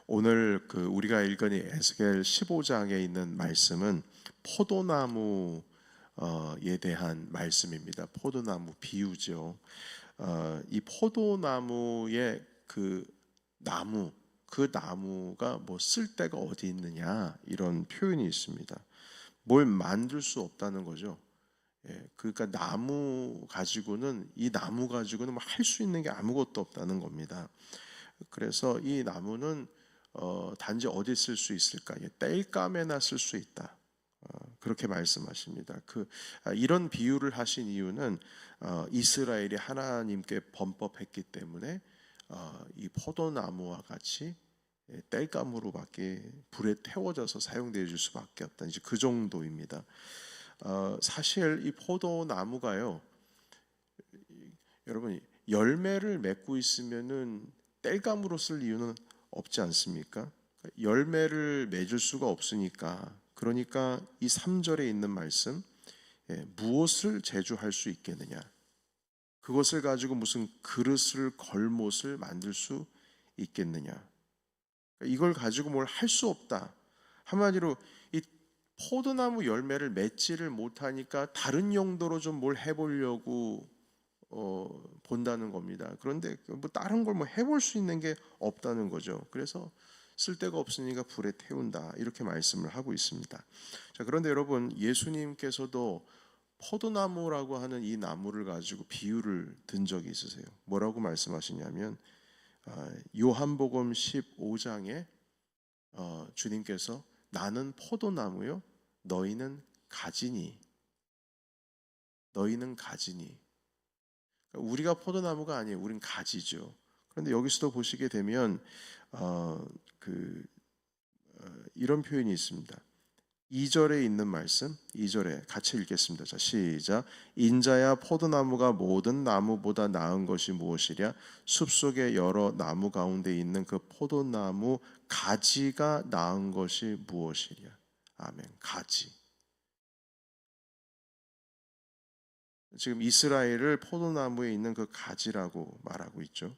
오늘 우리가 읽은 이 에스겔 15장에 있는 말씀은 포도나무에 대한 말씀입니다. 포도나무 비유죠. 이 포도나무의 그 나무가 뭐 쓸데가 어디 있느냐 이런 표현이 있습니다. 뭘 만들 수 없다는 거죠. 그러니까 이 나무 가지고는 뭐 할 수 있는 게 아무것도 없다는 겁니다. 그래서 이 나무는 단지 어디 쓸 수 있을까? 땔감에나 쓸 수 있다. 그렇게 말씀하십니다. 이런 비유를 하신 이유는 이스라엘이 하나님께 범법했기 때문에 이 포도나무와 같이 땔감으로밖에 불에 태워져서 사용되어 줄 수밖에 없다. 이제 그 정도입니다. 사실 이 포도나무가요, 여러분 열매를 맺고 있으면은 땔감으로 쓸 이유는 없지 않습니까? 열매를 맺을 수가 없으니까. 그러니까 이 3절에 있는 말씀, 무엇을 제조할 수 있겠느냐? 그것을 가지고 무슨 그릇을 걸못을 만들 수 있겠느냐? 이걸 가지고 뭘 할 수 없다. 한마디로 이 포도나무 열매를 맺지를 못하니까 다른 용도로 좀 뭘 해보려고 본다는 겁니다. 그런데 뭐 다른 걸 뭐 해볼 수 있는 게 없다는 거죠. 그래서 쓸데가 없으니까 불에 태운다 이렇게 말씀을 하고 있습니다. 자, 그런데 여러분 예수님께서도 포도나무라고 하는 이 나무를 가지고 비유를 든 적이 있으세요. 뭐라고 말씀하시냐면 요한복음 15장에 주님께서 나는 포도나무요 너희는 가지니 우리가 포도나무가 아니에요. 우린 가지죠. 그런데 여기서도 보시게 되면 이런 표현이 있습니다. 2절에 있는 말씀, 2절에 같이 읽겠습니다. 자, 시작. 인자야 포도나무가 모든 나무보다 나은 것이 무엇이랴? 숲속의 여러 나무 가운데 있는 그 포도나무 가지가 나은 것이 무엇이랴? 아멘. 가지. 지금 이스라엘을 포도나무에 있는 그 가지라고 말하고 있죠.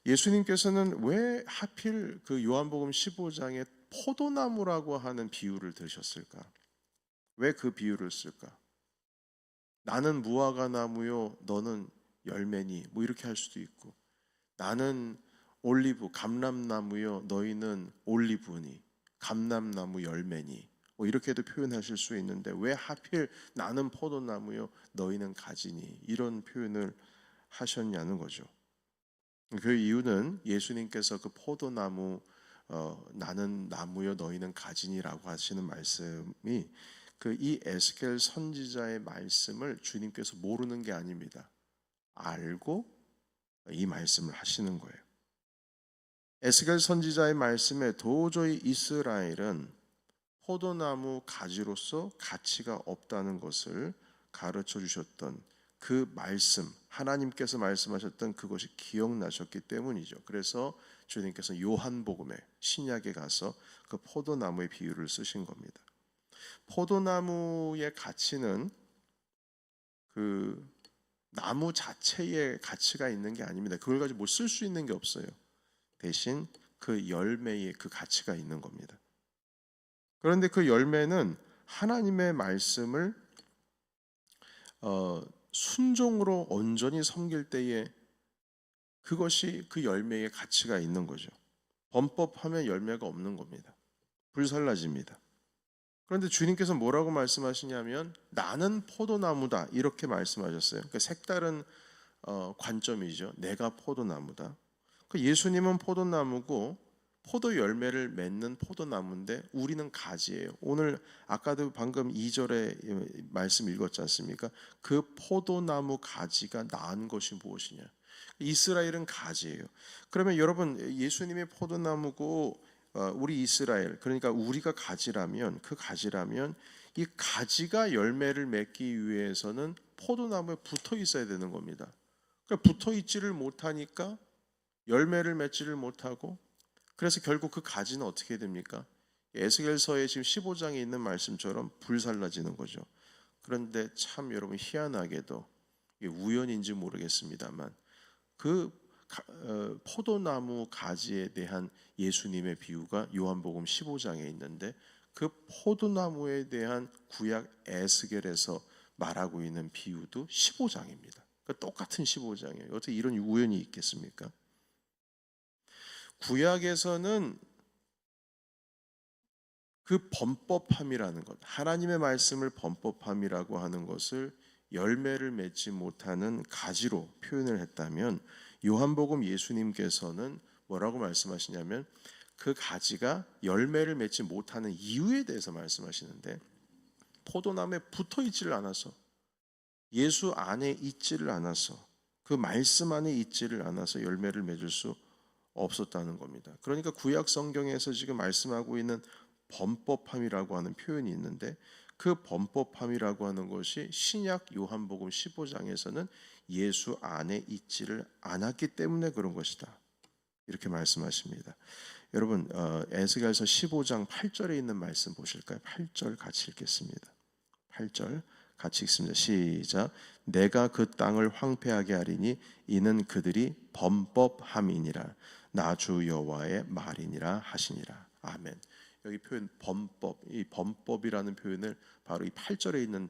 예수님께서는 왜 하필 그 요한복음 15장에 포도나무라고 하는 비유를 드셨을까? 왜 그 비유를 쓸까? 나는 무화과 나무요, 너는 열매니. 뭐 이렇게 할 수도 있고, 나는 올리브, 감람나무요, 너희는 올리브니. 감람나무 열매니. 뭐 이렇게도 표현하실 수 있는데 왜 하필 나는 포도나무요, 너희는 가지니 이런 표현을 하셨냐는 거죠. 그 이유는 예수님께서 그 포도나무 나는 나무요 너희는 가지니라고 하시는 말씀이 이 에스겔 선지자의 말씀을 주님께서 모르는 게 아닙니다. 알고 이 말씀을 하시는 거예요. 에스겔 선지자의 말씀에 도저히 이스라엘은 포도나무 가지로서 가치가 없다는 것을 가르쳐 주셨던 그 말씀, 하나님께서 말씀하셨던 그것이 기억나셨기 때문이죠. 그래서 주님께서 요한복음에 신약에 가서 그 포도나무의 비유를 쓰신 겁니다. 포도나무의 가치는 그 나무 자체의 가치가 있는 게 아닙니다. 그걸 가지고 뭐 쓸 수 있는 게 없어요. 대신 그 열매의 그 가치가 있는 겁니다. 그런데 그 열매는 하나님의 말씀을 순종으로 온전히 섬길 때에 그것이 그 열매의 가치가 있는 거죠. 범법하면 열매가 없는 겁니다. 불살라집니다. 그런데 주님께서 뭐라고 말씀하시냐면 나는 포도나무다 이렇게 말씀하셨어요. 그러니까 색다른 관점이죠. 내가 포도나무다. 예수님은 포도나무고 포도 열매를 맺는 포도나무인데 우리는 가지예요. 오늘 아까도 방금 2절에 말씀 읽었지 않습니까? 그 포도나무 가지가 나은 것이 무엇이냐? 이스라엘은 가지예요. 그러면 여러분 예수님의 포도나무고 우리 이스라엘 그러니까 우리가 가지라면 이 가지가 열매를 맺기 위해서는 포도나무에 붙어 있어야 되는 겁니다. 그러니까 붙어 있지를 못하니까 열매를 맺지를 못하고 그래서 결국 그 가지는 어떻게 됩니까? 에스겔서의 지금 15장에 있는 말씀처럼 불살라지는 거죠. 그런데 참 여러분 희한하게도 우연인지 모르겠습니다만 그 포도나무 가지에 대한 예수님의 비유가 요한복음 15장에 있는데 그 포도나무에 대한 구약 에스겔에서 말하고 있는 비유도 15장입니다. 그러니까 똑같은 15장이에요. 어떻게 이런 우연이 있겠습니까? 구약에서는 그 범법함이라는 것, 하나님의 말씀을 범법함이라고 하는 것을 열매를 맺지 못하는 가지로 표현을 했다면 요한복음 예수님께서는 뭐라고 말씀하시냐면 그 가지가 열매를 맺지 못하는 이유에 대해서 말씀하시는데 포도나무에 붙어 있지를 않아서 예수 안에 있지를 않아서 그 말씀 안에 있지를 않아서 열매를 맺을 수 없었다는 겁니다. 그러니까 구약 성경에서 지금 말씀하고 있는 범법함이라고 하는 표현이 있는데 그 범법함이라고 하는 것이 신약 요한복음 15장에서는 예수 안에 있지를 않았기 때문에 그런 것이다. 이렇게 말씀하십니다. 여러분 에스겔서 15장 8절에 있는 말씀 보실까요? 8절 같이 읽겠습니다. 8절 같이 읽습니다. 시작. 내가 그 땅을 황폐하게 하리니 이는 그들이 범법함이니라. 나 주 여호와의 말이니라 하시니라. 아멘. 여기 표현 범법, 이 범법이라는 표현을 바로 이 8절에 있는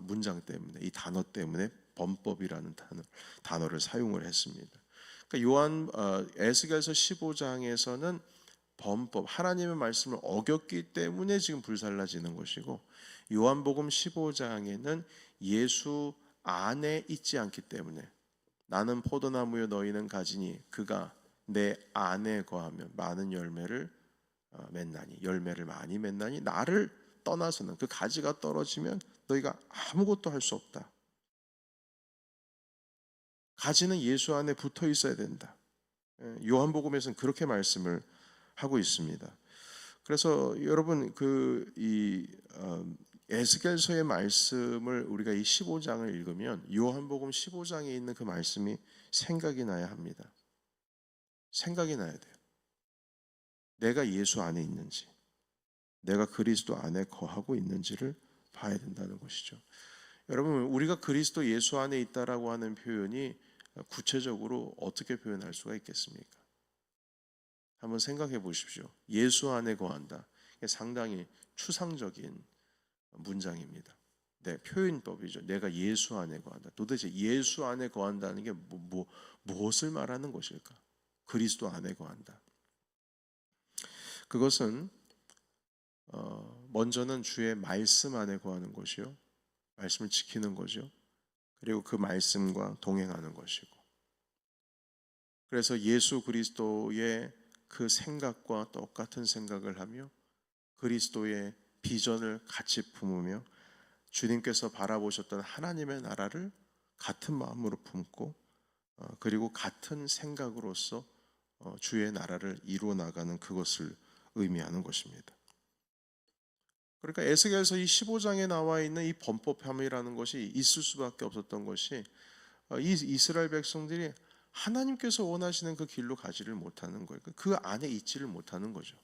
문장 때문에 이 단어 때문에 범법이라는 단어를 사용을 했습니다. 그러니까 에스겔서 15장에서는 범법, 하나님의 말씀을 어겼기 때문에 지금 불살라지는 것이고 요한복음 15장에는 예수 안에 있지 않기 때문에 나는 포도나무요 너희는 가지니 그가 내 안에 거하면 많은 열매를 맺나니 열매를 많이 맺나니 나를 떠나서는 그 가지가 떨어지면 너희가 아무것도 할 수 없다. 가지는 예수 안에 붙어 있어야 된다. 요한복음에서는 그렇게 말씀을 하고 있습니다. 그래서 여러분 에스겔서의 말씀을 우리가 이 15장을 읽으면 요한복음 15장에 있는 그 말씀이 생각이 나야 합니다. 생각이 나야 돼요. 내가 예수 안에 있는지, 내가 그리스도 안에 거하고 있는지를 봐야 된다는 것이죠. 여러분, 우리가 그리스도 예수 안에 있다라고 하는 표현이 구체적으로 어떻게 표현할 수가 있겠습니까? 한번 생각해 보십시오. 예수 안에 거한다. 상당히 추상적인 문장입니다. 네, 표현법이죠. 내가 예수 안에 거한다. 도대체 예수 안에 거한다는 게 무엇을 말하는 것일까? 그리스도 안에 거한다. 그것은 먼저는 주의 말씀 안에 거하는 것이요. 말씀을 지키는 거죠. 그리고 그 말씀과 동행하는 것이고. 그래서 예수 그리스도의 그 생각과 똑같은 생각을 하며 그리스도의 비전을 같이 품으며 주님께서 바라보셨던 하나님의 나라를 같은 마음으로 품고 그리고 같은 생각으로서 주의 나라를 이루어 나가는 그것을 의미하는 것입니다. 그러니까 에스겔서 이 15장에 나와 있는 이 범법함이라는 것이 있을 수밖에 없었던 것이 이 이스라엘 백성들이 하나님께서 원하시는 그 길로 가지를 못하는 거예요. 그 안에 있지를 못하는 거죠.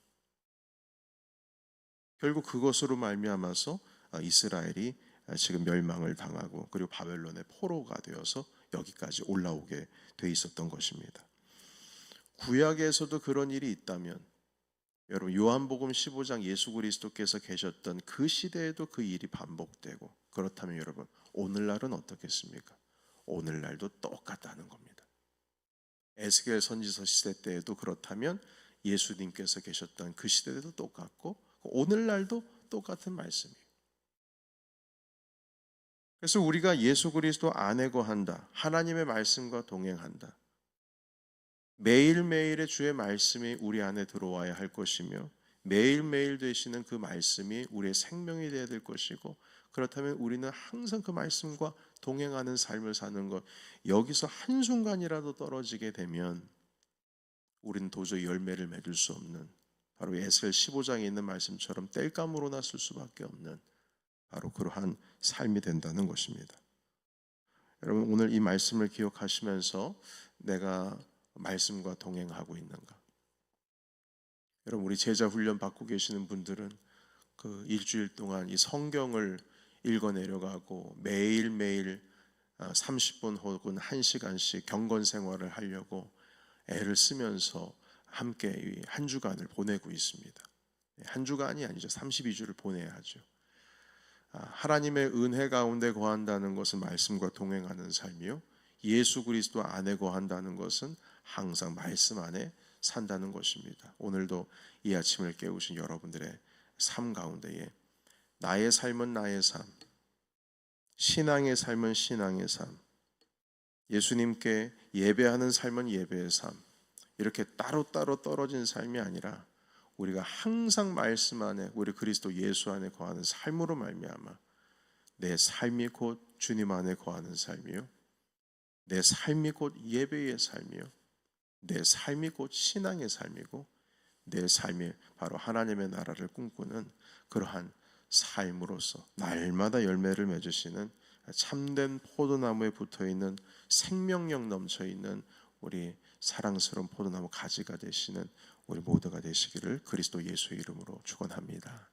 결국 그것으로 말미암아서 이스라엘이 지금 멸망을 당하고 그리고 바벨론의 포로가 되어서 여기까지 올라오게 돼 있었던 것입니다. 구약에서도 그런 일이 있다면 여러분 요한복음 15장 예수 그리스도께서 계셨던 그 시대에도 그 일이 반복되고 그렇다면 여러분 오늘날은 어떻겠습니까? 오늘날도 똑같다는 겁니다. 에스겔 선지서 시대 때에도 그렇다면 예수님께서 계셨던 그 시대에도 똑같고 오늘날도 똑같은 말씀이에요. 그래서 우리가 예수 그리스도 안에 거한다. 하나님의 말씀과 동행한다. 매일매일의 주의 말씀이 우리 안에 들어와야 할 것이며 매일매일 되시는 그 말씀이 우리의 생명이 되어야 될 것이고 그렇다면 우리는 항상 그 말씀과 동행하는 삶을 사는 것 여기서 한순간이라도 떨어지게 되면 우리는 도저히 열매를 맺을 수 없는 바로 에스겔 15장에 있는 말씀처럼 땔감으로 났을 수밖에 없는 바로 그러한 삶이 된다는 것입니다. 여러분 오늘 이 말씀을 기억하시면서 내가 말씀과 동행하고 있는가? 여러분 우리 제자 훈련 받고 계시는 분들은 그 일주일 동안 이 성경을 읽어내려가고 매일매일 30분 혹은 1시간씩 경건 생활을 하려고 애를 쓰면서 함께 이 한 주간을 보내고 있습니다. 한 주간이 아니죠. 32주를 보내야 하죠. 하나님의 은혜 가운데 거한다는 것은 말씀과 동행하는 삶이요. 예수 그리스도 안에 거한다는 것은 항상 말씀 안에 산다는 것입니다. 오늘도 이 아침을 깨우신 여러분들의 삶 가운데에 나의 삶은 나의 삶, 신앙의 삶은 신앙의 삶, 예수님께 예배하는 삶은 예배의 삶, 이렇게 따로따로 떨어진 삶이 아니라 우리가 항상 말씀 안에 우리 그리스도 예수 안에 거하는 삶으로 말미암아 내 삶이 곧 주님 안에 거하는 삶이요, 내 삶이 곧 예배의 삶이요, 내 삶이 곧 신앙의 삶이고 내 삶이 바로 하나님의 나라를 꿈꾸는 그러한 삶으로서 날마다 열매를 맺으시는 참된 포도나무에 붙어있는 생명력 넘쳐있는 우리 사랑스러운 포도나무 가지가 되시는 우리 모두가 되시기를 그리스도 예수의 이름으로 축원합니다.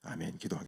아멘. 기도하겠습니다.